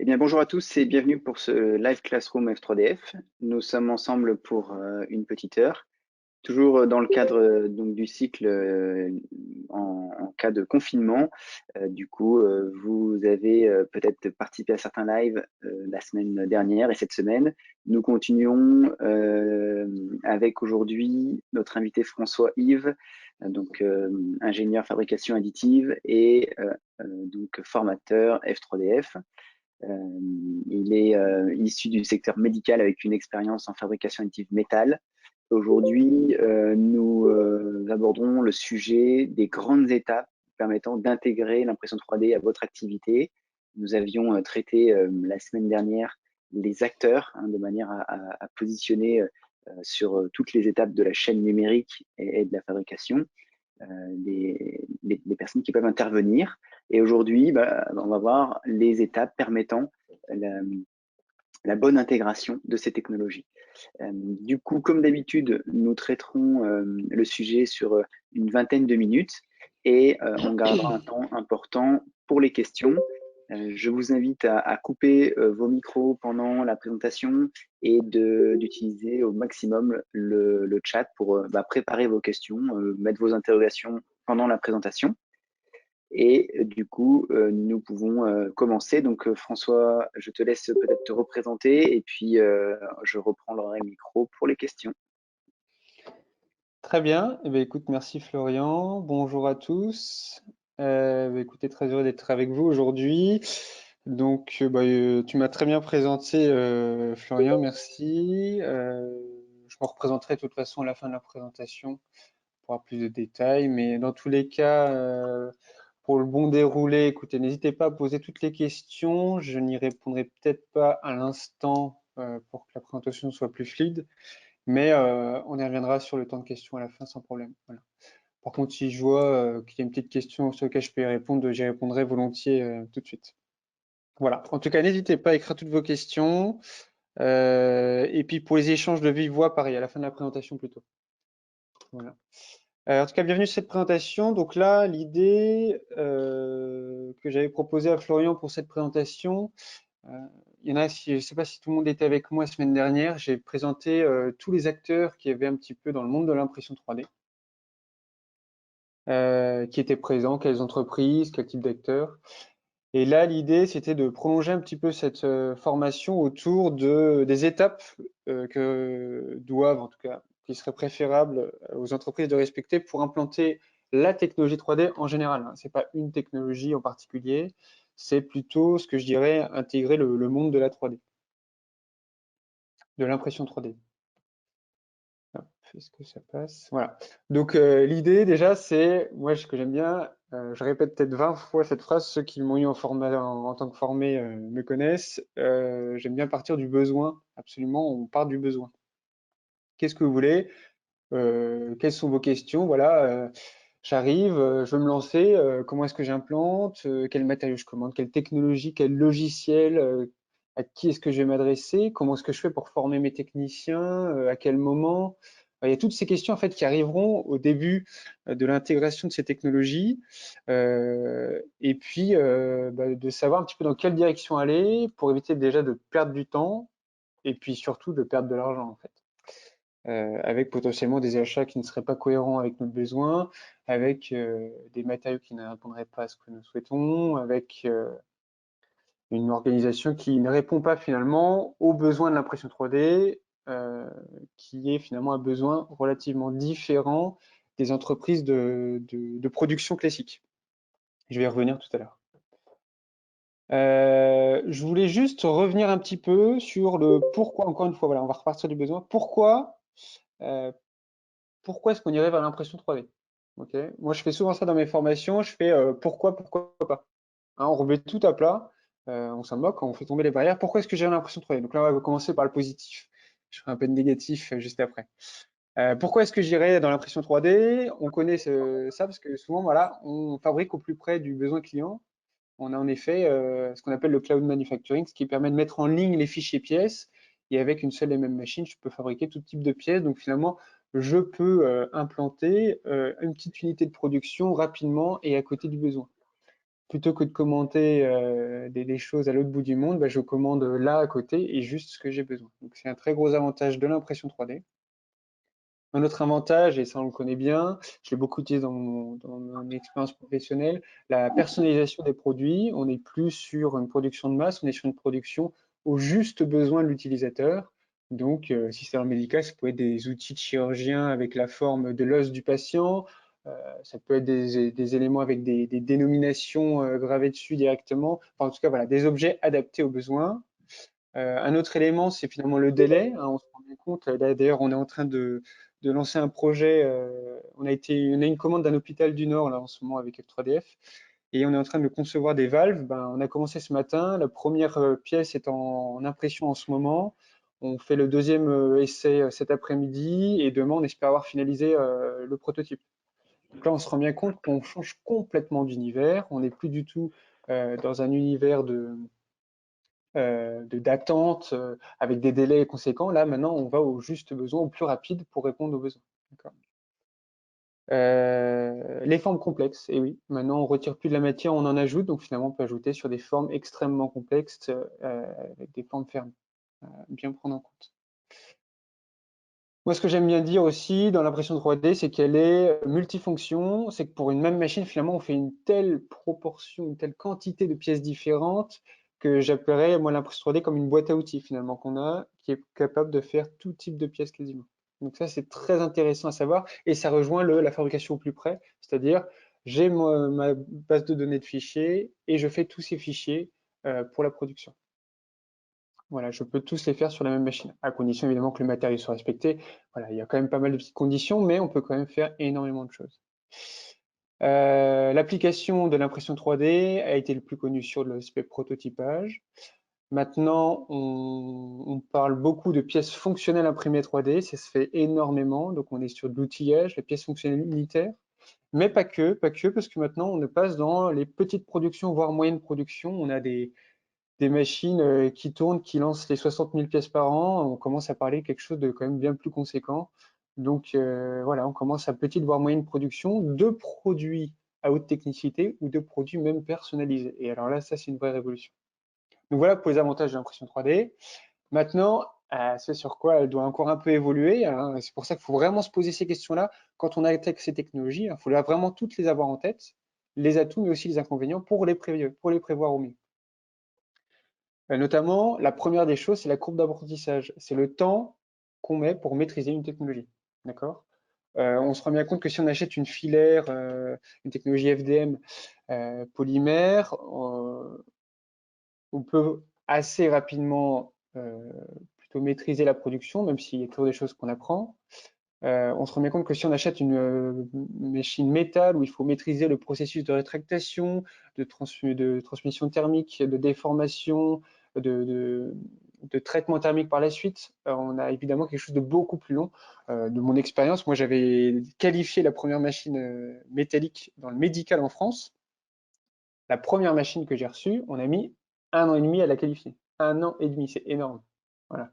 Eh bien, bonjour à tous et bienvenue pour ce live Classroom F3DF. Nous sommes ensemble pour une petite heure, toujours dans le cadre donc du cycle en cas de confinement. Vous avez peut-être participé à certains lives la semaine dernière et cette semaine. Nous continuons avec aujourd'hui notre invité François Yves, ingénieur fabrication additive et donc formateur F3DF. Il est issu du secteur médical avec une expérience en fabrication additive métal. Aujourd'hui, nous aborderons le sujet des grandes étapes permettant d'intégrer l'impression 3D à votre activité. Nous avions traité la semaine dernière les acteurs de manière à positionner sur toutes les étapes de la chaîne numérique et de la fabrication les personnes qui peuvent intervenir. Et aujourd'hui, on va voir les étapes permettant la, la bonne intégration de ces technologies. Du coup, comme d'habitude, nous traiterons le sujet sur une vingtaine de minutes et on gardera un temps important pour les questions. Je vous invite à couper vos micros pendant la présentation et d'utiliser au maximum le chat pour préparer vos questions, mettre vos interrogations pendant la présentation. Et du coup, nous pouvons commencer. Donc, François, je te laisse peut-être te représenter et puis je reprendrai le micro pour les questions. Très bien. Eh bien, écoute, merci Florian. Bonjour à tous. Écoutez, très heureux d'être avec vous aujourd'hui. Donc, tu m'as très bien présenté, Florian, merci. Je me représenterai de toute façon à la fin de la présentation pour avoir plus de détails. Mais dans tous les cas, pour le bon déroulé, écoutez, n'hésitez pas à poser toutes les questions. Je n'y répondrai peut-être pas à l'instant pour que la présentation soit plus fluide. Mais on y reviendra sur le temps de questions à la fin sans problème. Voilà. Par contre, si je vois qu'il y a une petite question sur laquelle je peux y répondre, j'y répondrai volontiers tout de suite. Voilà. En tout cas, n'hésitez pas à écrire toutes vos questions. Et puis pour les échanges de vive voix, pareil, à la fin de la présentation plutôt. Voilà. En tout cas, bienvenue sur cette présentation. Donc là, l'idée que j'avais proposée à Florian pour cette présentation, il y en a, je ne sais pas si tout le monde était avec moi la semaine dernière, j'ai présenté tous les acteurs qui avaient un petit peu dans le monde de l'impression 3D, qui étaient présents, quelles entreprises, quel type d'acteurs. Et là, l'idée, c'était de prolonger un petit peu cette formation autour des étapes que doivent, en tout cas, qui seraient préférables aux entreprises de respecter pour implanter la technologie 3D en général. Ce n'est pas une technologie en particulier, c'est plutôt ce que je dirais intégrer le monde de la 3D, de l'impression 3D. Est-ce que ça passe? Voilà. Donc l'idée déjà, c'est, moi ce que j'aime bien, je répète peut-être 20 fois cette phrase, ceux qui m'ont eu en tant que formé me connaissent, j'aime bien partir du besoin, absolument, on part du besoin. Qu'est-ce que vous voulez? Quelles sont vos questions? Voilà, j'arrive, je veux me lancer, comment est-ce que j'implante? Quel matériau je commande? Quelle technologie? Quel logiciel? À qui est-ce que je vais m'adresser? Comment est-ce que je fais pour former mes techniciens? À quel moment? Il y a toutes ces questions en fait qui arriveront au début de l'intégration de ces technologies, et puis de savoir un petit peu dans quelle direction aller pour éviter déjà de perdre du temps et puis surtout de perdre de l'argent en fait. Avec potentiellement des achats qui ne seraient pas cohérents avec nos besoins, avec des matériaux qui ne répondraient pas à ce que nous souhaitons, avec une organisation qui ne répond pas finalement aux besoins de l'impression 3D, qui est finalement un besoin relativement différent des entreprises de production classique. Je vais y revenir tout à l'heure. Je voulais juste revenir un petit peu sur le pourquoi, encore une fois, voilà, on va repartir du besoin. Euh, pourquoi est-ce qu'on irait vers l'impression 3D? Okay. Moi, je fais souvent ça dans mes formations. Je fais pourquoi pas. Hein, on remet tout à plat, on s'en moque, on fait tomber les barrières. Pourquoi est-ce que j'ai l'impression 3D? Donc là, on va commencer par le positif. Je ferai un peu de négatif juste après. Pourquoi est-ce que j'irais dans l'impression 3D? On connaît ça parce que souvent, voilà, on fabrique au plus près du besoin client. On a en effet ce qu'on appelle le cloud manufacturing, ce qui permet de mettre en ligne les fichiers pièces. Et avec une seule et même machine, je peux fabriquer tout type de pièces. Donc finalement, je peux implanter une petite unité de production rapidement et à côté du besoin. plutôt que de commenter des choses à l'autre bout du monde, bah, je commande là à côté et juste ce que j'ai besoin. Donc c'est un très gros avantage de l'impression 3D. Un autre avantage, et ça on le connaît bien, je l'ai beaucoup utilisé dans mon expérience professionnelle, la personnalisation des produits. On n'est plus sur une production de masse, on est sur une production au juste besoin de l'utilisateur. Donc, si c'est dans le médical, ça peut être des outils de chirurgien avec la forme de l'os du patient, ça peut être des éléments avec des dénominations gravées dessus directement. Enfin, en tout cas, voilà, des objets adaptés aux besoins. Un autre élément, c'est finalement le délai, hein, on se rend bien compte. Là, d'ailleurs, on est en train de lancer un projet. On a une commande d'un hôpital du Nord là en ce moment avec F3DF, et on est en train de concevoir des valves. Ben, on a commencé ce matin. La première pièce est en impression en ce moment. On fait le deuxième essai cet après-midi, et demain, on espère avoir finalisé le prototype. Donc là, on se rend bien compte qu'on change complètement d'univers. On n'est plus du tout dans un univers d'attente avec des délais conséquents. Là, maintenant, on va au juste besoin, au plus rapide pour répondre aux besoins. Les formes complexes, et oui, maintenant on retire plus de la matière, on en ajoute, donc finalement on peut ajouter sur des formes extrêmement complexes avec des formes fermes. Bien prendre en compte. Moi, ce que j'aime bien dire aussi dans l'impression 3D, c'est qu'elle est multifonction. C'est que pour une même machine, finalement, on fait une telle proportion, une telle quantité de pièces différentes que j'appellerais, moi, l'impression 3D comme une boîte à outils, finalement, qu'on a, qui est capable de faire tout type de pièces quasiment. Donc ça, c'est très intéressant à savoir et ça rejoint la fabrication au plus près, c'est-à-dire j'ai ma base de données de fichiers et je fais tous ces fichiers pour la production. Voilà, je peux tous les faire sur la même machine, à condition évidemment que le matériel soit respecté. Voilà, il y a quand même pas mal de petites conditions, mais on peut quand même faire énormément de choses. L'application de l'impression 3D a été le plus connu sur l'aspect prototypage. Maintenant, on parle beaucoup de pièces fonctionnelles imprimées 3D, ça se fait énormément, donc on est sur de l'outillage, les pièces fonctionnelles unitaires, mais pas que, parce que maintenant on passe dans les petites productions, voire moyennes productions. On a des machines qui tournent, qui lancent les 60 000 pièces par an, on commence à parler de quelque chose de quand même bien plus conséquent. Donc voilà, on commence à petite voire moyenne production de produits à haute technicité ou de produits même personnalisés. Et alors là, ça c'est une vraie révolution. Donc voilà pour les avantages de l'impression 3D. Maintenant, c'est sur quoi elle doit encore un peu évoluer, hein. C'est pour ça qu'il faut vraiment se poser ces questions-là quand on attaque ces technologies. Il faut vraiment toutes les avoir en tête, les atouts mais aussi les inconvénients pour les prévoir au mieux. Notamment, la première des choses, c'est la courbe d'apprentissage. C'est le temps qu'on met pour maîtriser une technologie. D'accord? On se rend bien compte que si on achète une filaire, une technologie FDM polymère, on peut assez rapidement plutôt maîtriser la production, même s'il y a toujours des choses qu'on apprend. On se rend bien compte que si on achète une machine métal où il faut maîtriser le processus de rétractation, de transmission thermique, de déformation, de, de, de traitement thermique par la suite, on a évidemment quelque chose de beaucoup plus long. De mon expérience, moi j'avais qualifié la première machine métallique dans le médical en France. La première machine que j'ai reçue, on a mis 1 an et demi à la qualifier. 1 an et demi, c'est énorme. Voilà.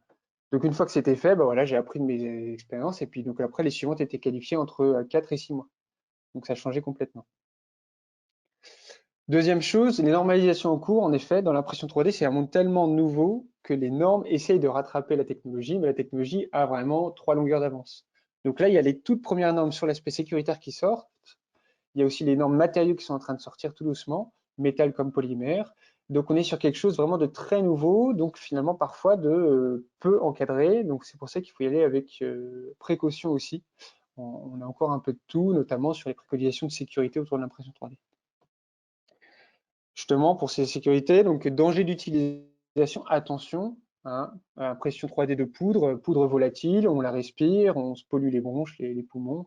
Donc une fois que c'était fait, bah voilà, j'ai appris de mes expériences et puis donc après les suivantes étaient qualifiées entre 4 et 6 mois. Donc ça a changé complètement. Deuxième chose, les normalisations en cours, en effet, dans l'impression 3D, c'est un monde tellement nouveau que les normes essayent de rattraper la technologie, mais la technologie a vraiment 3 longueurs d'avance. Donc là, il y a les toutes premières normes sur l'aspect sécuritaire qui sortent. Il y a aussi les normes matériaux qui sont en train de sortir tout doucement, métal comme polymère. Donc on est sur quelque chose vraiment de très nouveau, donc finalement parfois de peu encadré. Donc c'est pour ça qu'il faut y aller avec précaution aussi. On a encore un peu de tout, notamment sur les préconisations de sécurité autour de l'impression 3D. Justement pour ces sécurités, donc danger d'utilisation, attention, hein, impression 3D de poudre, poudre volatile, on la respire, on se pollue les bronches, les poumons.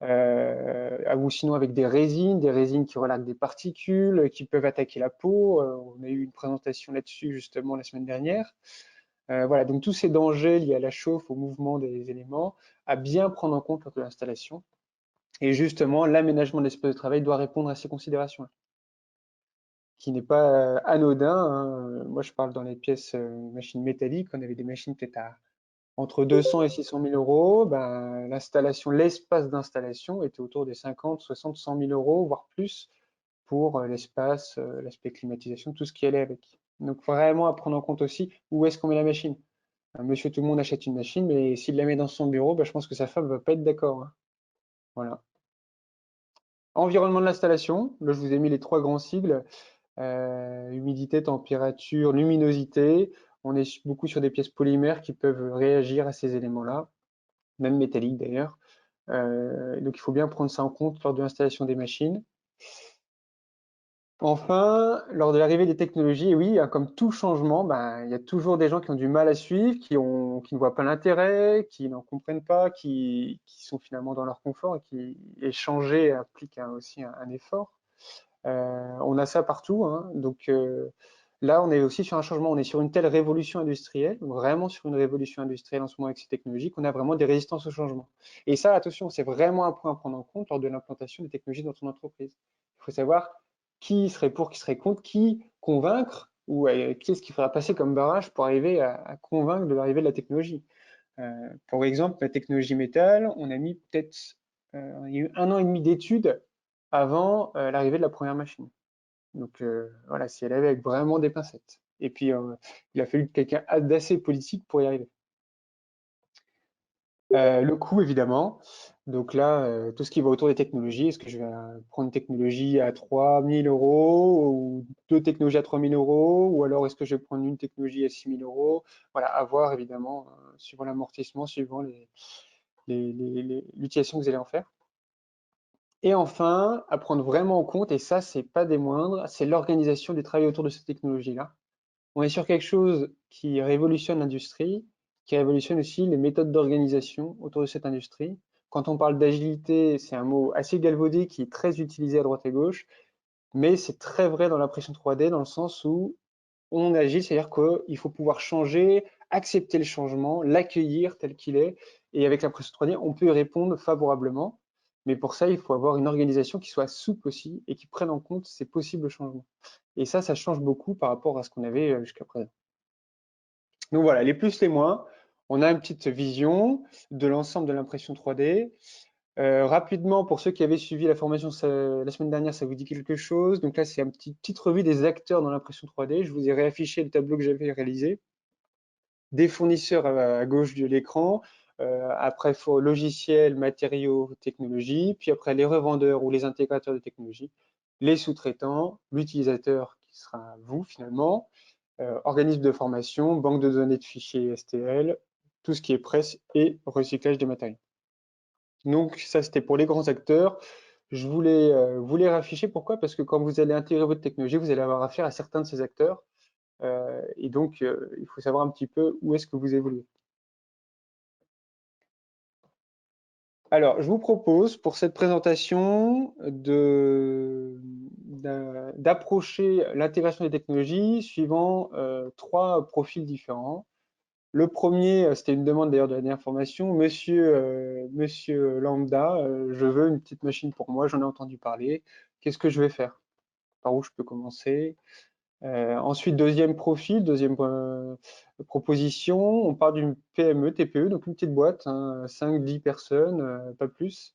Ou sinon avec des résines qui relaxent des particules, qui peuvent attaquer la peau. On a eu une présentation là-dessus justement la semaine dernière. Voilà, donc tous ces dangers liés à la chauffe, au mouvement des éléments, à bien prendre en compte lors de l'installation. Et justement, l'aménagement de l'espace de travail doit répondre à ces considérations-là, qui n'est pas anodin, hein. Moi, je parle dans les pièces machines métalliques, on avait des machines peut-être entre 200 et 600 000 euros, ben, l'espace d'installation était autour des 50, 60, 100 000 euros, voire plus, pour l'espace, l'aspect climatisation, tout ce qui allait avec. Donc vraiment à prendre en compte aussi où est-ce qu'on met la machine. Monsieur tout le monde achète une machine, mais s'il la met dans son bureau, bah, je pense que sa femme va pas être d'accord, hein. Voilà. Environnement de l'installation, là je vous ai mis les trois grands sigles, humidité, température, luminosité. On est beaucoup sur des pièces polymères qui peuvent réagir à ces éléments-là, même métalliques d'ailleurs. Donc il faut bien prendre ça en compte lors de l'installation des machines. Enfin, lors de l'arrivée des technologies, et oui, hein, comme tout changement, ben, il y a toujours des gens qui ont du mal à suivre, qui ne voient pas l'intérêt, qui n'en comprennent pas, qui sont finalement dans leur confort et changer implique aussi un effort. On a ça partout, hein. Donc là, on est aussi sur un changement, on est sur une telle révolution industrielle, vraiment sur une révolution industrielle en ce moment avec ces technologies, qu'on a vraiment des résistances au changement. Et ça, attention, c'est vraiment un point à prendre en compte lors de l'implantation des technologies dans ton entreprise. Il faut savoir qui serait pour, qui serait contre, qui convaincre, ou qui est-ce qu'il faudra passer comme barrage pour arriver à convaincre de l'arrivée de la technologie. Par exemple, la technologie métal, on a mis peut-être il y a eu 1 an et demi d'études avant l'arrivée de la première machine. Donc voilà, c'est y aller avec vraiment des pincettes. Et puis il a fallu quelqu'un d'assez politique pour y arriver. Le coût, évidemment. Donc là, tout ce qui va autour des technologies, est-ce que je vais prendre une technologie à 3 000 € ou deux technologies à 3 000 € ou alors est-ce que je vais prendre une technologie à 6 000 €? Voilà, à voir évidemment, suivant l'amortissement, suivant l'utilisation que vous allez en faire. Et enfin, à prendre vraiment en compte, et ça, c'est pas des moindres, c'est l'organisation du travail autour de cette technologie-là. On est sur quelque chose qui révolutionne l'industrie, qui révolutionne aussi les méthodes d'organisation autour de cette industrie. Quand on parle d'agilité, c'est un mot assez galvaudé qui est très utilisé à droite et gauche, mais c'est très vrai dans l'impression 3D dans le sens où on agit, c'est-à-dire qu'il faut pouvoir changer, accepter le changement, l'accueillir tel qu'il est, et avec l'impression 3D, on peut y répondre favorablement. Mais pour ça, il faut avoir une organisation qui soit souple aussi et qui prenne en compte ces possibles changements. Et ça change beaucoup par rapport à ce qu'on avait jusqu'à présent. Donc voilà, les plus, les moins. On a une petite vision de l'ensemble de l'impression 3D. Rapidement, pour ceux qui avaient suivi la formation la semaine dernière, ça vous dit quelque chose. Donc là, c'est une petite revue des acteurs dans l'impression 3D. Je vous ai réaffiché le tableau que j'avais réalisé. Des fournisseurs à gauche de l'écran, après logiciels, matériaux, technologies, puis après les revendeurs ou les intégrateurs de technologies, les sous-traitants, l'utilisateur qui sera vous finalement, organisme de formation, banque de données de fichiers STL, tout ce qui est presse et recyclage des matériaux. Donc ça, c'était pour les grands acteurs. Je voulais vous les rafficher. Pourquoi? Parce que quand vous allez intégrer votre technologie, vous allez avoir affaire à certains de ces acteurs. Et donc, il faut savoir un petit peu où est-ce que vous évoluez. Alors, je vous propose pour cette présentation d'approcher l'intégration des technologies suivant trois profils différents. Le premier, c'était une demande d'ailleurs de la dernière formation. Monsieur Lambda, je veux une petite machine pour moi, j'en ai entendu parler. Qu'est-ce que je vais faire? Par où je peux commencer? Ensuite, deuxième profil, deuxième proposition, on part d'une PME, TPE, donc une petite boîte, hein, 5-10 personnes, pas plus,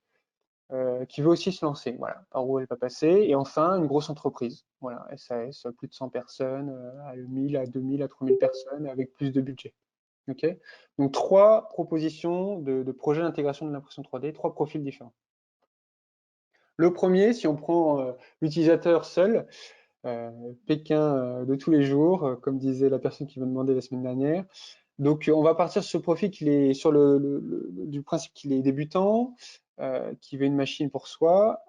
qui veut aussi se lancer. Voilà, par où elle va passer. Et enfin, une grosse entreprise, voilà, SAS, plus de 100 personnes, à 1000, à 2000, à 3000 personnes, avec plus de budget. Ok. Donc trois propositions de projets d'intégration de l'impression 3D, trois profils différents. Le premier, si on prend l'utilisateur seul, Pékin de tous les jours, comme disait la personne qui m'a demandé la semaine dernière. Donc on va partir sur ce profil qui est sur du principe qu'il est débutant, qui veut une machine pour soi,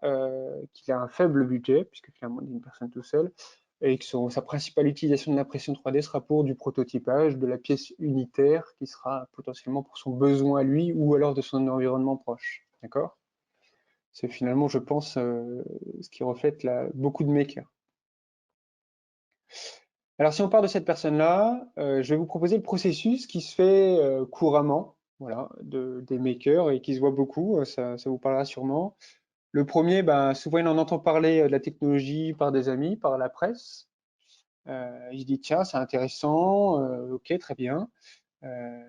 qu'il a un faible budget, puisque finalement il est une personne tout seul, et que sa principale utilisation de l'impression 3D sera pour du prototypage, de la pièce unitaire, qui sera potentiellement pour son besoin à lui ou alors de son environnement proche. D'accord? C'est finalement, je pense, ce qui reflète beaucoup de makers. Alors, si on part de cette personne-là, je vais vous proposer le processus qui se fait couramment, voilà, des makers et qui se voit beaucoup, ça vous parlera sûrement. Le premier, ben, souvent il en entend parler de la technologie par des amis, par la presse. Il se dit, tiens, c'est intéressant, ok, très bien. Euh,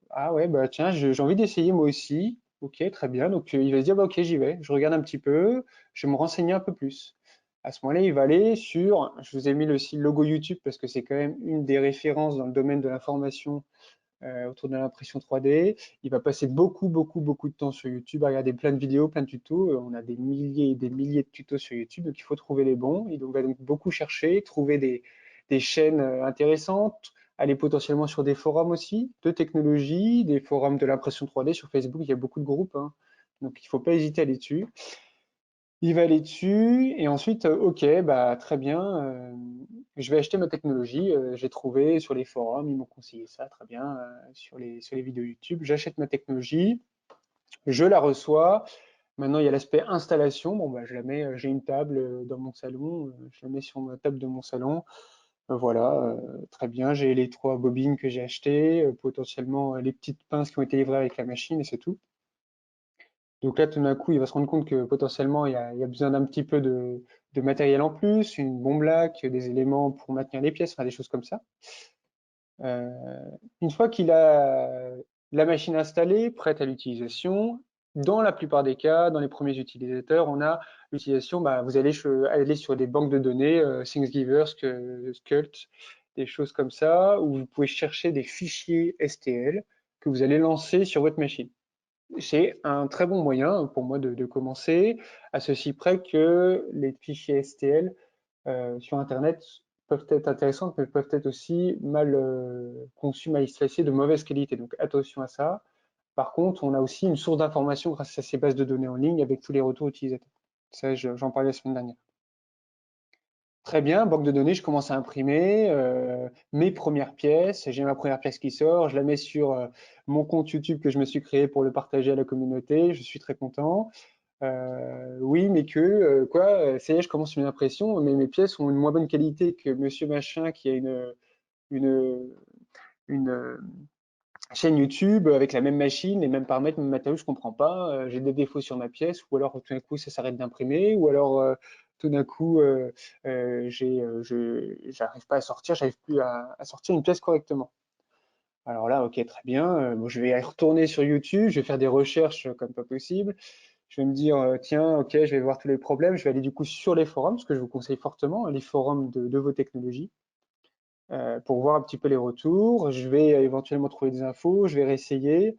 ah ouais, bah tiens, j'ai envie d'essayer moi aussi. Ok, très bien. Donc il va se dire, bah, ok, j'y vais. Je regarde un petit peu, je vais me renseigner un peu plus. À ce moment-là, il va aller sur, je vous ai mis aussi le logo YouTube parce que c'est quand même une des références dans le domaine de l'information autour de l'impression 3D. Il va passer beaucoup de temps sur YouTube à regarder plein de vidéos, plein de tutos. On a des milliers et des milliers de tutos sur YouTube, donc il faut trouver les bons. Il va donc beaucoup chercher, trouver des chaînes intéressantes, aller potentiellement sur des forums aussi de technologie, des forums de l'impression 3D sur Facebook. Il y a beaucoup de groupes, hein. Donc il ne faut pas hésiter à aller dessus. Il va aller dessus et ensuite, ok, bah très bien, je vais acheter ma technologie. J'ai trouvé sur les forums, ils m'ont conseillé ça, très bien, sur les vidéos YouTube. J'achète ma technologie, je la reçois. Maintenant, il y a l'aspect installation. Bon, bah, je la mets, j'ai une table dans mon salon, je la mets sur ma table de mon salon. Voilà, très bien. J'ai les 3 bobines que j'ai achetées, potentiellement les petites pinces qui ont été livrées avec la machine et c'est tout. Donc là, tout d'un coup, il va se rendre compte que potentiellement, il y a besoin d'un petit peu de matériel en plus, une bombe lac, des éléments pour maintenir les pièces, enfin, des choses comme ça. Euh, une fois qu'il a la machine installée, prête à l'utilisation, dans la plupart des cas, dans les premiers utilisateurs, on a l'utilisation, bah, vous allez aller sur des banques de données, Thingiver, Skult, des choses comme ça, où vous pouvez chercher des fichiers STL que vous allez lancer sur votre machine. C'est un très bon moyen pour moi de commencer, à ceci près que les fichiers STL sur Internet peuvent être intéressantes, mais peuvent être aussi mal conçus, mal extracés, de mauvaise qualité. Donc attention à ça. Par contre, on a aussi une source d'information grâce à ces bases de données en ligne avec tous les retours utilisateurs. Ça, j'en parlais la semaine dernière. Très bien, banque de données, je commence à imprimer mes premières pièces. J'ai ma première pièce qui sort, je la mets sur mon compte YouTube que je me suis créé pour le partager à la communauté. Je suis très content. Oui, mais quoi, ça y est, je commence une impression, mais mes pièces ont une moins bonne qualité que Monsieur Machin qui a une, une chaîne YouTube avec la même machine, les mêmes paramètres, même matériaux, je comprends pas. J'ai des défauts sur ma pièce, ou alors tout d'un coup ça s'arrête d'imprimer, ou alors tout d'un coup j'arrive pas à sortir, j'arrive plus à sortir une pièce correctement. Alors là, ok, très bien. Bon, je vais retourner sur YouTube, je vais faire des recherches comme pas possible. Je vais me dire, tiens, ok, je vais voir tous les problèmes. Je vais aller du coup sur les forums, ce que je vous conseille fortement, les forums de vos technologies, pour voir un petit peu les retours. Je vais éventuellement trouver des infos, je vais réessayer.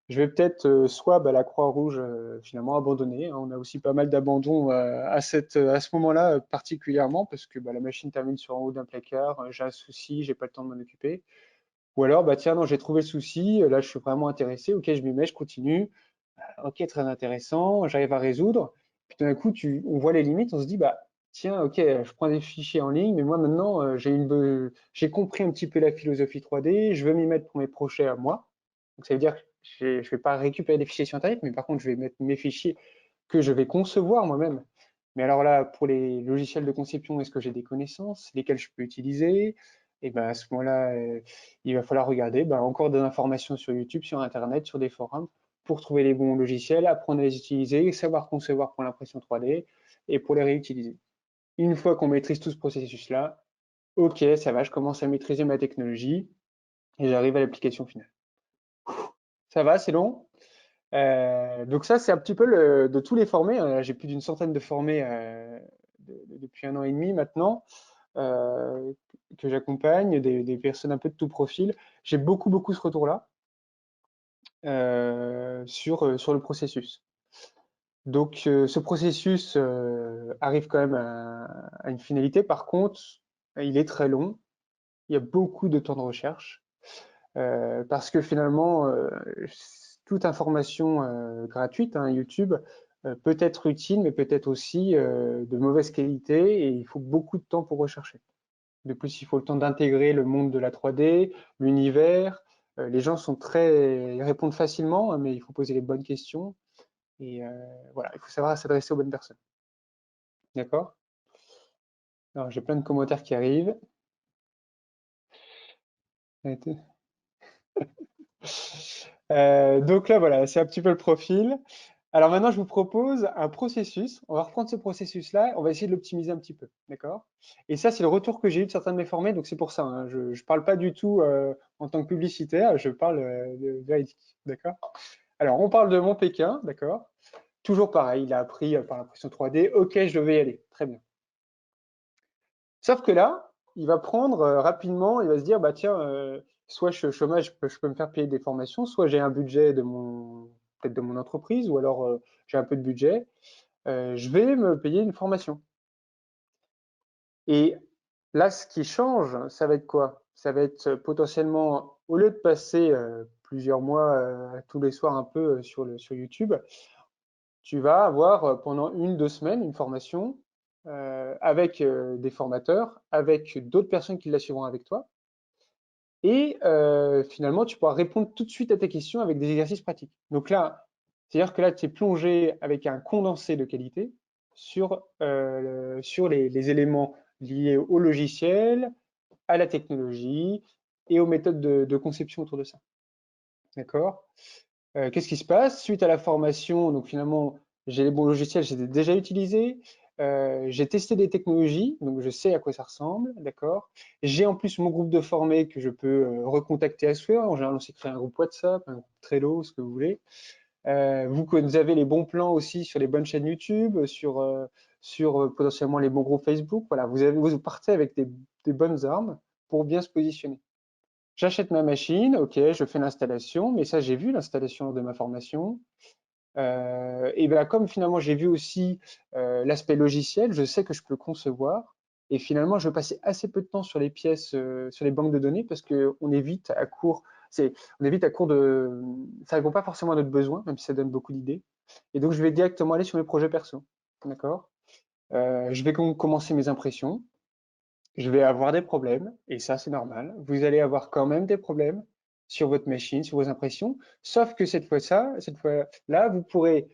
Je vais peut-être soit bah, la Croix-Rouge finalement abandonner, hein. On a aussi pas mal d'abandons à ce moment-là particulièrement parce que bah, la machine termine sur en haut d'un placard, j'ai un souci, j'ai pas le temps de m'en occuper. Ou alors, bah tiens, non, j'ai trouvé le souci, là je suis vraiment intéressé, ok, je m'y mets, je continue. Ok, très intéressant, j'arrive à résoudre. Puis tout d'un coup, on voit les limites, on se dit, bah, tiens, ok, je prends des fichiers en ligne, mais moi maintenant, j'ai compris un petit peu la philosophie 3D, je veux m'y mettre pour mes projets à moi. Donc ça veut dire que je ne vais pas récupérer des fichiers sur Internet, mais par contre, je vais mettre mes fichiers que je vais concevoir moi-même. Mais alors là, pour les logiciels de conception, est-ce que j'ai des connaissances, lesquelles je peux utiliser? Et ben à ce moment-là, il va falloir regarder encore des informations sur YouTube, sur Internet, sur des forums, pour trouver les bons logiciels, apprendre à les utiliser, savoir concevoir pour l'impression 3D et pour les réutiliser. Une fois qu'on maîtrise tout ce processus-là, ok, ça va, je commence à maîtriser ma technologie et j'arrive à l'application finale. Ça va, c'est long? Donc ça, c'est un petit peu de tous les formés, hein. J'ai plus d'une centaine de formés depuis 1 an et demi maintenant euh, que j'accompagne, des personnes un peu de tout profil. J'ai beaucoup ce retour-là sur le processus. Donc ce processus arrive quand même à une finalité. Par contre, il est très long. Il y a beaucoup de temps de recherche parce que finalement, toute information gratuite, hein, YouTube, peut être utile, mais peut être aussi de mauvaise qualité et il faut beaucoup de temps pour rechercher. De plus, il faut le temps d'intégrer le monde de la 3D, l'univers. Les gens sont ils répondent facilement, hein, mais il faut poser les bonnes questions. Et voilà, il faut savoir s'adresser aux bonnes personnes. D'accord? Alors, j'ai plein de commentaires qui arrivent. Donc là, voilà, c'est un petit peu le profil. Alors maintenant, je vous propose un processus. On va reprendre ce processus-là, on va essayer de l'optimiser un petit peu, d'accord? Et ça, c'est le retour que j'ai eu de certains de mes formés, donc c'est pour ça, hein. Je ne parle pas du tout en tant que publicitaire, je parle de véridique, d'accord? Alors, on parle de mon Pékin, d'accord? Toujours pareil, il a appris par l'impression 3D. Ok, je vais y aller, très bien. Sauf que là, il va prendre rapidement, il va se dire, bah tiens, soit je suis au chômage, je peux me faire payer des formations, soit j'ai un budget peut-être de mon entreprise, ou alors j'ai un peu de budget, je vais me payer une formation. Et là, ce qui change, ça va être quoi? Ça va être potentiellement, au lieu de passer plusieurs mois tous les soirs un peu sur YouTube, tu vas avoir pendant 1, 2 semaines une formation avec des formateurs, avec d'autres personnes qui la suivront avec toi. Et finalement, tu pourras répondre tout de suite à tes questions avec des exercices pratiques. Donc là, c'est-à-dire que là, tu es plongé avec un condensé de qualité sur les éléments liés au logiciel, à la technologie et aux méthodes de conception autour de ça. D'accord? Qu'est-ce qui se passe? Suite à la formation, donc finalement, j'ai les bons logiciels, j'ai déjà utilisés. J'ai testé des technologies, donc je sais à quoi ça ressemble, d'accord. J'ai en plus mon groupe de formés que je peux recontacter à souhait. En général, on s'est créé un groupe WhatsApp, un groupe Trello, ce que vous voulez. Vous avez les bons plans aussi sur les bonnes chaînes YouTube, sur potentiellement les bons groupes Facebook. Voilà, vous partez avec des bonnes armes pour bien se positionner. J'achète ma machine, ok, je fais l'installation, mais ça j'ai vu l'installation lors de ma formation. Et bien comme finalement j'ai vu aussi l'aspect logiciel, je sais que je peux concevoir. Et finalement, je vais passer assez peu de temps sur les pièces, sur les banques de données, parce qu'on est vite à court, on est vite à court de, ça répond pas forcément à notre besoin, même si ça donne beaucoup d'idées. Et donc je vais directement aller sur mes projets perso, d'accord? Je vais commencer mes impressions. Je vais avoir des problèmes, et ça c'est normal. Vous allez avoir quand même des problèmes sur votre machine, sur vos impressions, sauf que cette fois-là, vous pourrez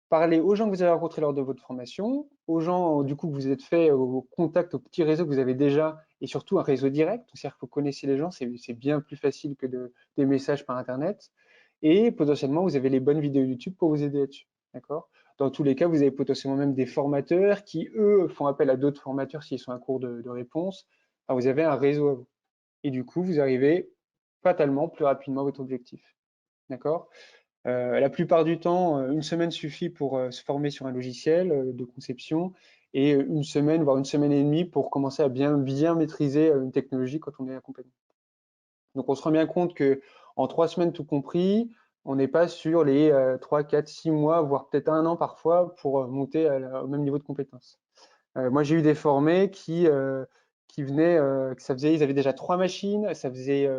parler aux gens que vous avez rencontrés lors de votre formation, aux gens du coup que vous êtes fait, au contact, au petit réseau que vous avez déjà, et surtout un réseau direct, c'est-à-dire que vous connaissez les gens, c'est bien plus facile que des messages par Internet, et potentiellement vous avez les bonnes vidéos YouTube pour vous aider là-dessus, d'accord? Dans tous les cas, vous avez potentiellement même des formateurs qui, eux, font appel à d'autres formateurs s'ils sont un cours de réponse. Enfin, vous avez un réseau à vous. Et du coup, vous arrivez fatalement plus rapidement à votre objectif. D'accord? La plupart du temps, 1 semaine suffit pour se former sur un logiciel de conception et 1 semaine, voire 1 semaine et demie pour commencer à bien maîtriser une technologie quand on est accompagné. Donc on se rend bien compte que en 3 semaines tout compris, on n'est pas sur les 3, 4, 6 mois, voire peut-être un an parfois pour monter au même niveau de compétence. Moi j'ai eu des formés qui venaient, ils avaient déjà 3 machines, ça faisait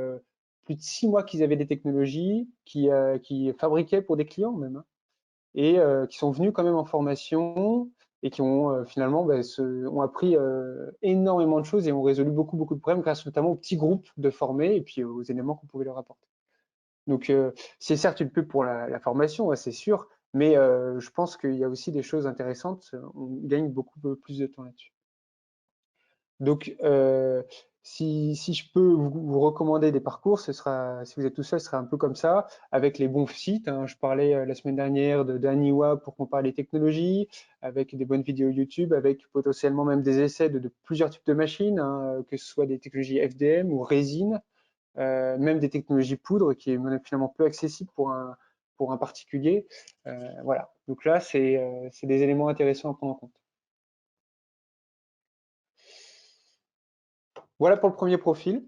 plus de 6 mois qu'ils avaient des technologies, qui fabriquaient pour des clients même, hein, et qui sont venus quand même en formation et qui ont finalement ont appris énormément de choses et ont résolu beaucoup de problèmes grâce notamment aux petits groupes de formés et puis aux éléments qu'on pouvait leur apporter. Donc c'est certes une pub pour la formation, ouais, c'est sûr, mais je pense qu'il y a aussi des choses intéressantes. On gagne beaucoup plus de temps là-dessus. Donc, si je peux vous recommander des parcours, si vous êtes tout seul, ce sera un peu comme ça, avec les bons sites, hein. Je parlais la semaine dernière d'Aniwa pour comparer les technologies, avec des bonnes vidéos YouTube, avec potentiellement même des essais de plusieurs types de machines, hein, que ce soit des technologies FDM ou résine, même des technologies poudre, qui est finalement peu accessible pour un particulier. Voilà. Donc là, c'est des éléments intéressants à prendre en compte. Voilà pour le premier profil.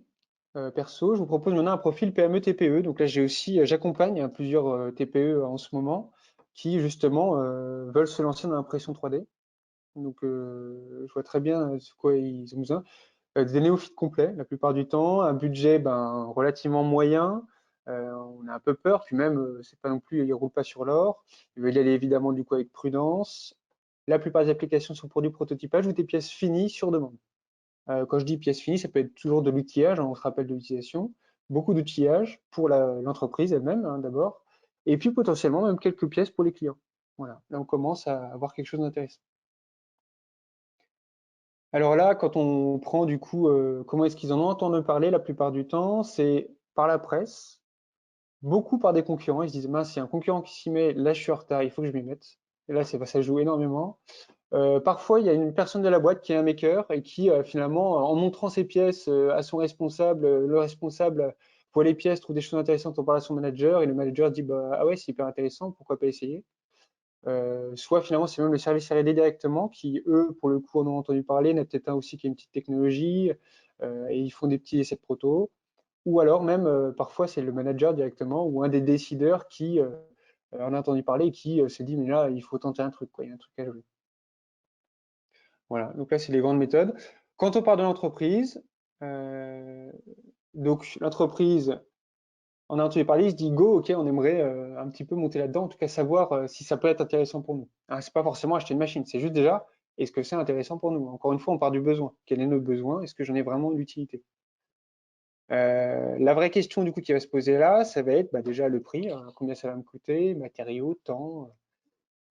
Perso, je vous propose maintenant un profil PME-TPE. Donc là, j'accompagne hein, plusieurs TPE en ce moment qui justement veulent se lancer dans l'impression 3D. Donc, je vois très bien de quoi ils ont besoin. Des néophytes complets la plupart du temps, un budget relativement moyen. On a un peu peur, puis même, c'est pas non plus, ils roulent pas sur l'or. Ils veulent y aller évidemment du coup avec prudence. La plupart des applications sont pour du prototypage ou des pièces finies sur demande. Quand je dis pièce finie, ça peut être toujours de l'outillage, hein, on se rappelle de l'utilisation, beaucoup d'outillage pour l'entreprise elle-même hein, d'abord, et puis potentiellement même quelques pièces pour les clients. Voilà, là on commence à avoir quelque chose d'intéressant. Alors là, quand on prend du coup, comment est-ce qu'ils en ont entendu parler la plupart du temps, c'est par la presse, beaucoup par des concurrents. Ils se disent, mince, il y a un concurrent qui s'y met, là je suis en retard, il faut que je m'y mette. Et là, ça joue énormément. Parfois, il y a une personne de la boîte qui est un maker et qui, finalement, en montrant ses pièces à son responsable, le responsable voit les pièces, trouve des choses intéressantes, on parle à son manager et le manager dit bah, ah ouais, c'est hyper intéressant, pourquoi pas essayer? soit finalement c'est même le service R&D directement qui, eux, pour le coup, en ont entendu parler, il y en a peut-être un aussi qui a une petite technologie et ils font des petits essais de proto. Ou alors même parfois c'est le manager directement ou un des décideurs qui en a entendu parler et qui se dit mais là il faut tenter un truc, quoi, il y a un truc à jouer. Voilà, donc là c'est les grandes méthodes. Quand on part de l'entreprise, euh, donc l'entreprise, on a entendu parler, il se dit go, ok, on aimerait un petit peu monter là-dedans, en tout cas savoir si ça peut être intéressant pour nous. Hein, c'est pas forcément acheter une machine, c'est juste déjà, est-ce que c'est intéressant pour nous? Encore une fois, on part du besoin. Quel est notre besoin? Est-ce que j'en ai vraiment l'utilité? La vraie question du coup qui va se poser là, ça va être bah, déjà le prix, hein, combien ça va me coûter, matériaux, temps,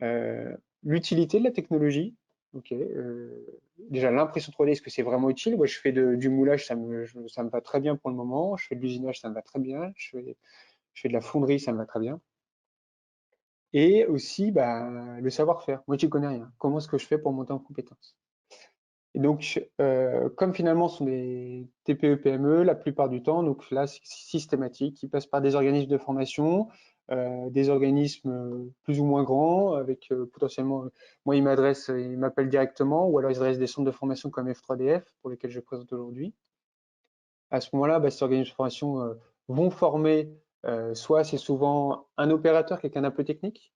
euh, l'utilité de la technologie. Ok, déjà l'impression 3D, est-ce que c'est vraiment utile? Moi, je fais du moulage, ça me va très bien pour le moment. Je fais de l'usinage, ça me va très bien. Je fais de la fonderie, ça me va très bien. Et aussi, bah, le savoir-faire. Moi, je n'y connais rien. Comment est-ce que je fais pour monter en compétence? Et donc, comme finalement ce sont des TPE, PME, la plupart du temps, donc là, c'est systématique, ils passent par des organismes de formation, des organismes plus ou moins grands, avec potentiellement, moi, ils m'appellent directement, ou alors ils adressent des centres de formation comme F3DF, pour lesquels je présente aujourd'hui. À ce moment-là, bah, ces organismes de formation vont former, soit c'est souvent un opérateur, quelqu'un d'un peu technique,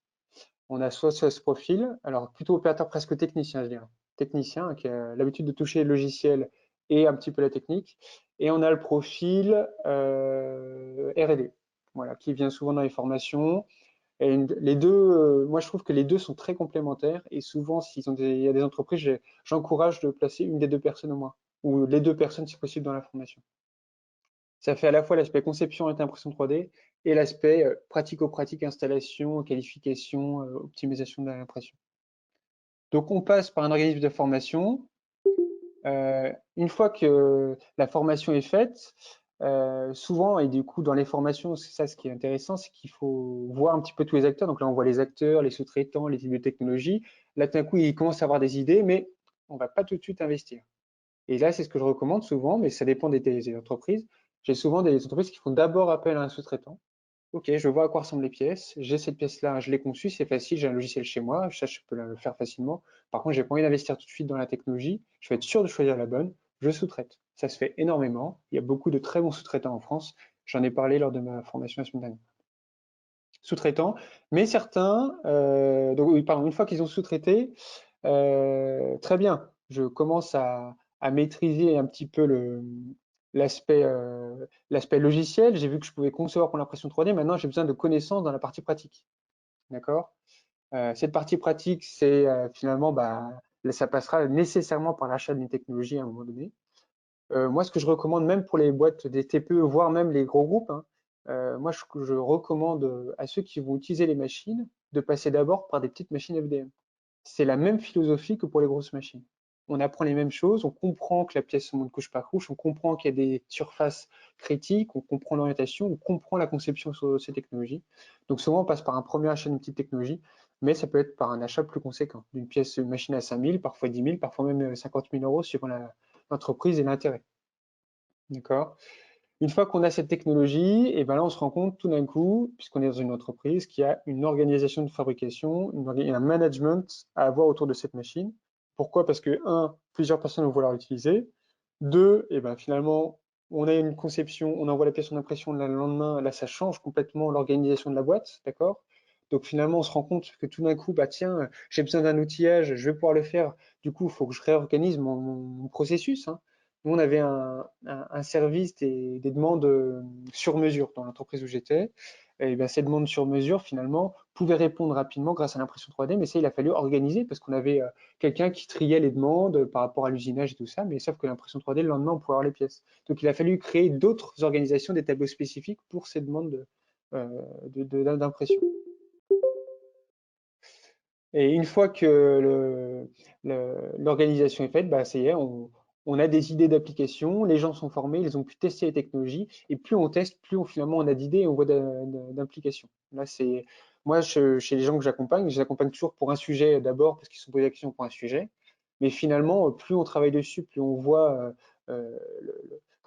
on a soit ce profil, alors plutôt opérateur presque technicien, je dirais. Technicien hein, qui a l'habitude de toucher le logiciel et un petit peu la technique. Et on a le profil R&D, voilà, qui vient souvent dans les formations. Et les deux, moi je trouve que les deux sont très complémentaires et souvent il y a des entreprises, j'encourage de placer une des deux personnes au moins, ou les deux personnes si possible dans la formation. Ça fait à la fois l'aspect conception et impression 3D et l'aspect pratico-pratique, installation, qualification, optimisation de l'impression. Donc on passe par un organisme de formation. Une fois que la formation est faite, souvent, et du coup dans les formations, c'est ça ce qui est intéressant, c'est qu'il faut voir un petit peu tous les acteurs. Donc là on voit les acteurs, les sous-traitants, les types de technologies. Là tout d'un coup ils commencent à avoir des idées, mais on ne va pas tout de suite investir. Et là, c'est ce que je recommande souvent, mais ça dépend des entreprises. J'ai souvent des entreprises qui font d'abord appel à un sous-traitant. Ok, je vois à quoi ressemblent les pièces. J'ai cette pièce-là, je l'ai conçue, c'est facile, j'ai un logiciel chez moi, ça, je peux le faire facilement. Par contre, j'ai pas envie d'investir tout de suite dans la technologie. Je vais être sûr de choisir la bonne. Je sous-traite. Ça se fait énormément. Il y a beaucoup de très bons sous-traitants en France. J'en ai parlé lors de ma formation la semaine dernière. Sous-traitants, mais certains, donc oui, pardon, une fois qu'ils ont sous-traité, très bien. Je commence à maîtriser un petit peu l'aspect l'aspect logiciel. J'ai vu que je pouvais concevoir pour l'impression 3D. Maintenant, j'ai besoin de connaissances dans la partie pratique. D'accord? Cette partie pratique, c'est finalement, bah, ça passera nécessairement par l'achat d'une technologie à un moment donné. Moi, ce que je recommande même pour les boîtes des TPE, voire même les gros groupes, hein, moi, je recommande à ceux qui vont utiliser les machines de passer d'abord par des petites machines FDM. C'est la même philosophie que pour les grosses machines. On apprend les mêmes choses, on comprend que la pièce se monte couche par couche, on comprend qu'il y a des surfaces critiques, on comprend l'orientation, on comprend la conception sur ces technologies. Donc souvent on passe par un premier achat d'une petite technologie, mais ça peut être par un achat plus conséquent, d'une pièce, une machine à 5 000, parfois 10 000, parfois même 50 000 euros suivant l'entreprise et l'intérêt. D'accord? Une fois qu'on a cette technologie, et ben là, on se rend compte tout d'un coup, puisqu'on est dans une entreprise, qu'il y a une organisation de fabrication, un management à avoir autour de cette machine. Pourquoi? Parce que, un, plusieurs personnes vont vouloir l'utiliser. Deux, et ben finalement, on a une conception, on envoie la pièce en impression le lendemain, là, ça change complètement l'organisation de la boîte, d'accord? Donc finalement, on se rend compte que tout d'un coup, bah tiens, j'ai besoin d'un outillage, je vais pouvoir le faire. Du coup, il faut que je réorganise mon processus, hein. Nous, on avait un service des demandes sur mesure dans l'entreprise où j'étais. Et bien, ces demandes sur mesure, finalement, pouvaient répondre rapidement grâce à l'impression 3D, mais ça, il a fallu organiser parce qu'on avait quelqu'un qui triait les demandes par rapport à l'usinage et tout ça, mais sauf que l'impression 3D, le lendemain, on pouvait avoir les pièces. Donc, il a fallu créer d'autres organisations, des tableaux spécifiques pour ces demandes d'impression. Et une fois que l'organisation est faite, bah, ça y est, on a des idées d'application, les gens sont formés, ils ont pu tester les technologies, et plus on teste, plus finalement on a d'idées et on voit d'implications. Là, c'est moi, chez les gens que j'accompagne, je les accompagne toujours pour un sujet d'abord, parce qu'ils se sont posés la question pour un sujet, mais finalement, plus on travaille dessus, plus on voit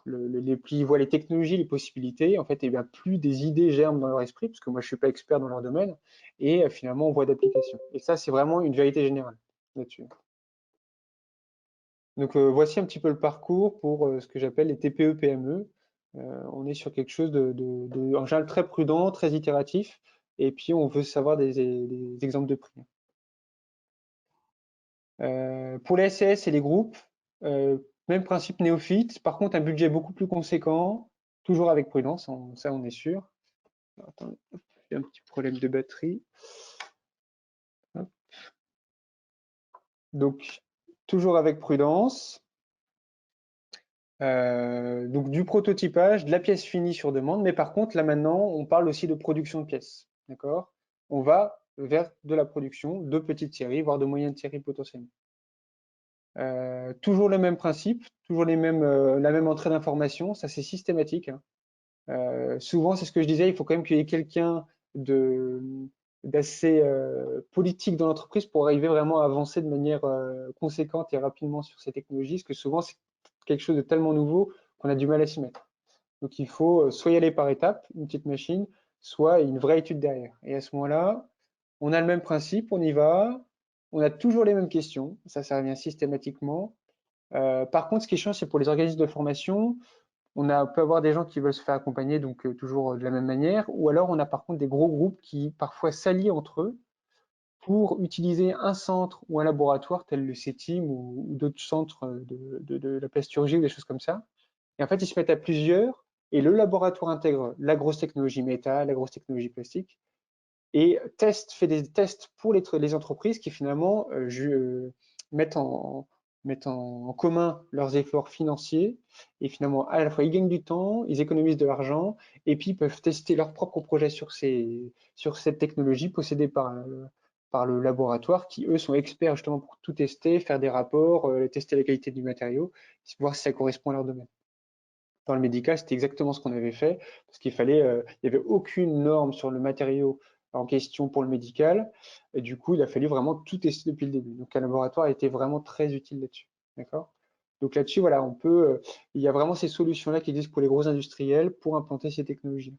plus ils voient les technologies, les possibilités, en fait, et bien plus des idées germent dans leur esprit, parce que moi je suis pas expert dans leur domaine, et finalement on voit d'application. Et ça, c'est vraiment une vérité générale là-dessus. Donc voici un petit peu le parcours pour ce que j'appelle les TPE-PME. On est sur quelque chose en général très prudent, très itératif, et puis on veut savoir des exemples de prix. Pour les SAS et les groupes, euh, même principe néophyte, par contre un budget beaucoup plus conséquent, toujours avec prudence, ça on est sûr. Alors, attendez, j'ai un petit problème de batterie. Hop. Donc toujours avec prudence. Donc du prototypage, de la pièce finie sur demande, mais par contre là maintenant on parle aussi de production de pièces, d'accord? On va vers de la production de petites séries, voire de moyennes séries potentiellement. Toujours le même principe, toujours la même entrée d'informations, ça c'est systématique, hein. Souvent, c'est ce que je disais, il faut quand même qu'il y ait quelqu'un de d'assez politique dans l'entreprise pour arriver vraiment à avancer de manière conséquente et rapidement sur ces technologies, parce que souvent, c'est quelque chose de tellement nouveau qu'on a du mal à s'y mettre. Donc, il faut soit y aller par étapes, une petite machine, soit une vraie étude derrière. Et à ce moment-là, on a le même principe, on y va, on a toujours les mêmes questions, ça revient systématiquement. Par contre, ce qui change, c'est pour les organismes de formation, peut avoir des gens qui veulent se faire accompagner, donc toujours de la même manière, ou alors on a par contre des gros groupes qui parfois s'allient entre eux pour utiliser un centre ou un laboratoire tel le CETIM ou d'autres centres de la plasturgie ou des choses comme ça. Et en fait, ils se mettent à plusieurs et le laboratoire intègre la grosse technologie métal, la grosse technologie plastique et fait des tests pour les entreprises qui finalement mettent en, mettent en commun leurs efforts financiers et finalement à la fois ils gagnent du temps, ils économisent de l'argent et puis ils peuvent tester leur propre projet sur cette technologie possédée par le laboratoire qui eux sont experts justement pour tout tester, faire des rapports, tester la qualité du matériau, voir si ça correspond à leur domaine. Dans le médical, c'était exactement ce qu'on avait fait, parce qu'il fallait, il n'y avait aucune norme sur le matériau en question pour le médical, et du coup, il a fallu vraiment tout tester depuis le début. Donc, un laboratoire a été vraiment très utile là-dessus. D'accord? Donc là-dessus, voilà, il y a vraiment ces solutions-là qui existent pour les gros industriels pour implanter ces technologies.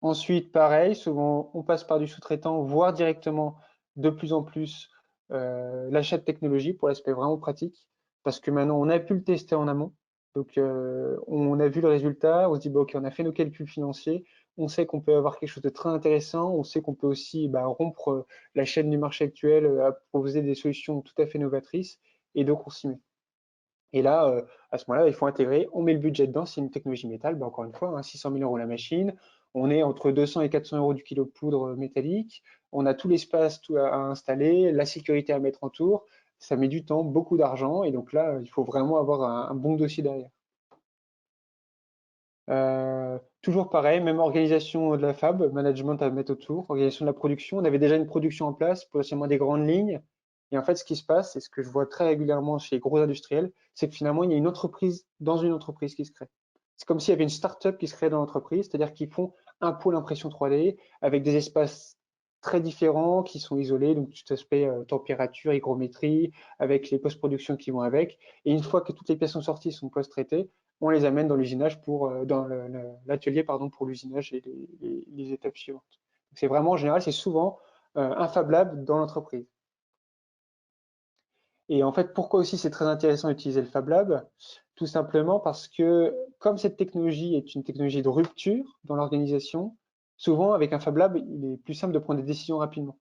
Ensuite, pareil, souvent, on passe par du sous-traitant, voire directement de plus en plus l'achat de technologie pour l'aspect vraiment pratique, parce que maintenant, on a pu le tester en amont. Donc, on a vu le résultat, on se dit, bah, OK, on a fait nos calculs financiers, on sait qu'on peut avoir quelque chose de très intéressant, on sait qu'on peut aussi bah, rompre la chaîne du marché actuel, à proposer des solutions tout à fait novatrices, et donc on s'y met. Et là, à ce moment-là, il faut intégrer, on met le budget dedans, c'est une technologie métal, bah, encore une fois, hein, 600 000 euros la machine, on est entre 200 et 400 euros du kilo de poudre métallique, on a tout l'espace à installer, la sécurité à mettre en tour, ça met du temps, beaucoup d'argent, et donc là, il faut vraiment avoir un bon dossier derrière. Toujours pareil, même organisation de la fab, management à mettre autour, organisation de la production. On avait déjà une production en place, potentiellement des grandes lignes. Et en fait, ce qui se passe, et ce que je vois très régulièrement chez les gros industriels, c'est que finalement, il y a une entreprise dans une entreprise qui se crée. C'est comme s'il y avait une start-up qui se crée dans l'entreprise, c'est-à-dire qu'ils font un pôle impression 3D avec des espaces très différents qui sont isolés, donc tout aspect température, hygrométrie, avec les post-productions qui vont avec. Et une fois que toutes les pièces sont sorties, sont post-traitées, on les amène dans l'usinage dans l'atelier pardon pour l'usinage et les étapes suivantes. C'est vraiment en général, c'est souvent un Fab Lab dans l'entreprise. Et en fait, pourquoi aussi c'est très intéressant d'utiliser le Fab Lab? Tout simplement parce que comme cette technologie est une technologie de rupture dans l'organisation, souvent avec un Fab Lab, il est plus simple de prendre des décisions rapidement.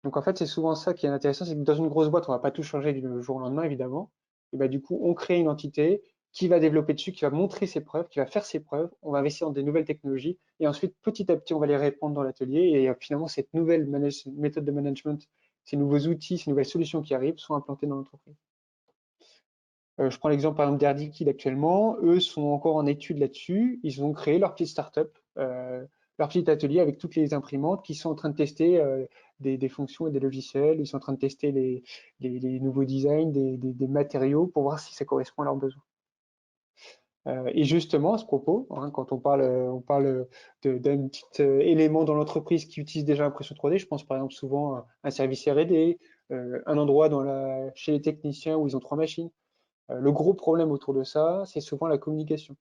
Donc en fait, c'est souvent ça qui est intéressant, c'est que dans une grosse boîte, on va pas tout changer du jour au lendemain, évidemment. Et bah, du coup, on crée une entité qui va développer dessus, qui va montrer ses preuves, qui va faire ses preuves. On va investir dans des nouvelles technologies et ensuite, petit à petit, on va les répandre dans l'atelier. Et finalement, cette nouvelle méthode de management, ces nouveaux outils, ces nouvelles solutions qui arrivent sont implantés dans l'entreprise. Je prends l'exemple par exemple d'Air Liquide actuellement. Eux sont encore en étude là-dessus. Ils ont créé leur petite start-up, leur petit atelier avec toutes les imprimantes qui sont en train de tester des fonctions et des logiciels. Ils sont en train de tester les nouveaux designs des matériaux pour voir si ça correspond à leurs besoins. Et justement, à ce propos, hein, quand on parle d'un petit élément dans l'entreprise qui utilise déjà l'impression 3D, je pense par exemple souvent à un service R&D, un endroit chez les techniciens où ils ont 3 machines. Le gros problème autour de ça, c'est souvent la communication.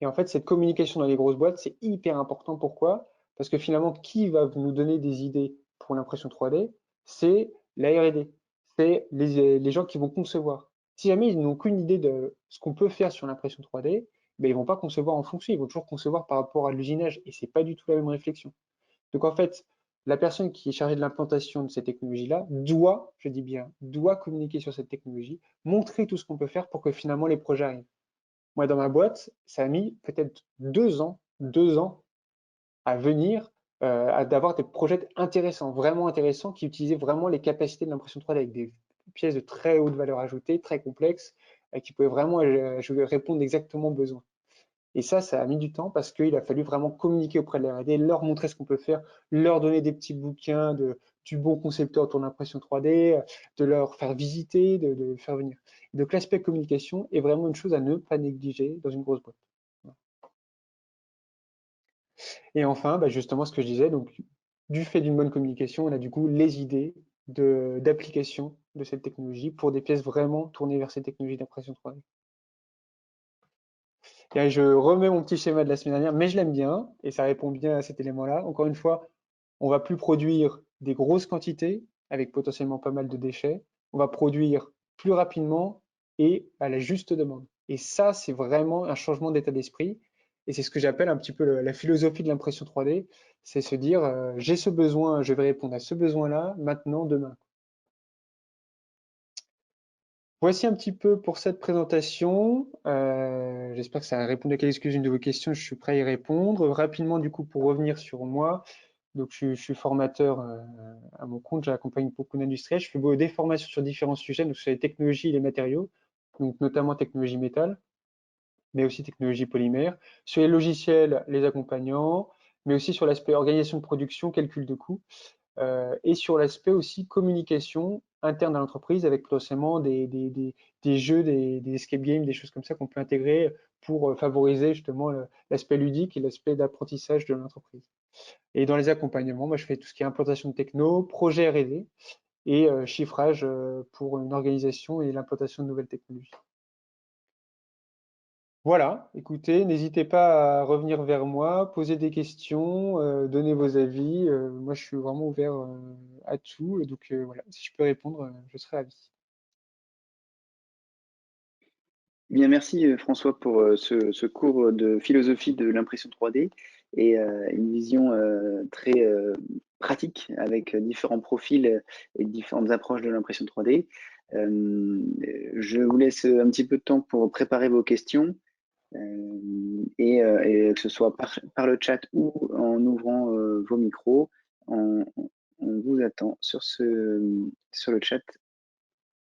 Et en fait, cette communication dans les grosses boîtes, c'est hyper important. Pourquoi? Parce que finalement, qui va nous donner des idées pour l'impression 3D? C'est la R&D, c'est les gens qui vont concevoir. Si jamais ils n'ont qu'une idée de ce qu'on peut faire sur l'impression 3D, ben, ils vont pas concevoir en fonction, ils vont toujours concevoir par rapport à l'usinage, et c'est pas du tout la même réflexion. Donc en fait, la personne qui est chargée de l'implantation de ces technologies-là doit, je dis bien, doit communiquer sur cette technologie, montrer tout ce qu'on peut faire pour que finalement les projets arrivent. Moi, dans ma boîte, ça a mis peut-être 2 ans à venir, d'avoir des projets intéressants, vraiment intéressants, qui utilisaient vraiment les capacités de l'impression 3D avec des pièces de très haute valeur ajoutée, très complexes, qui pouvaient vraiment répondre exactement aux besoins. Et ça a mis du temps parce qu'il a fallu vraiment communiquer auprès de la R&D, leur montrer ce qu'on peut faire, leur donner des petits bouquins du bon concepteur autour de l'impression 3D, de leur faire visiter, de faire venir. Donc l'aspect communication est vraiment une chose à ne pas négliger dans une grosse boîte. Et enfin, bah, justement, ce que je disais, donc du fait d'une bonne communication, on a du coup les idées d'application de cette technologie pour des pièces vraiment tournées vers ces technologies d'impression 3D. Et je remets mon petit schéma de la semaine dernière, mais je l'aime bien et ça répond bien à cet élément-là. Encore une fois, on va plus produire des grosses quantités avec potentiellement pas mal de déchets. On va produire plus rapidement et à la juste demande. Et ça, c'est vraiment un changement d'état d'esprit. Et c'est ce que j'appelle un petit peu la philosophie de l'impression 3D. C'est se dire, j'ai ce besoin, je vais répondre à ce besoin-là, maintenant, demain. Voici un petit peu pour cette présentation. J'espère que ça a répondu à quelques-unes de vos questions. Je suis prêt à y répondre. Rapidement, du coup, pour revenir sur moi, donc je suis formateur à mon compte. J'accompagne beaucoup d'industriels. Je fais des formations sur différents sujets, donc sur les technologies et les matériaux, donc notamment technologie métal, mais aussi technologie polymère. Sur les logiciels, les accompagnants, mais aussi sur l'aspect organisation de production, calcul de coûts. Et sur l'aspect aussi communication interne à l'entreprise avec potentiellement des jeux, des escape games, des choses comme ça qu'on peut intégrer pour favoriser justement l'aspect ludique et l'aspect d'apprentissage de l'entreprise. Et dans les accompagnements, moi, je fais tout ce qui est implantation de techno, projet R&D et chiffrage pour une organisation et l'implantation de nouvelles technologies. Voilà, écoutez, n'hésitez pas à revenir vers moi, poser des questions, donner vos avis. Moi, je suis vraiment ouvert à tout. Et donc, voilà, si je peux répondre, je serai ravi. Bien, merci François pour ce cours de philosophie de l'impression 3D et une vision très pratique avec différents profils et différentes approches de l'impression 3D. Je vous laisse un petit peu de temps pour préparer vos questions et que ce soit par le chat ou en ouvrant vos micros. On vous attend sur le chat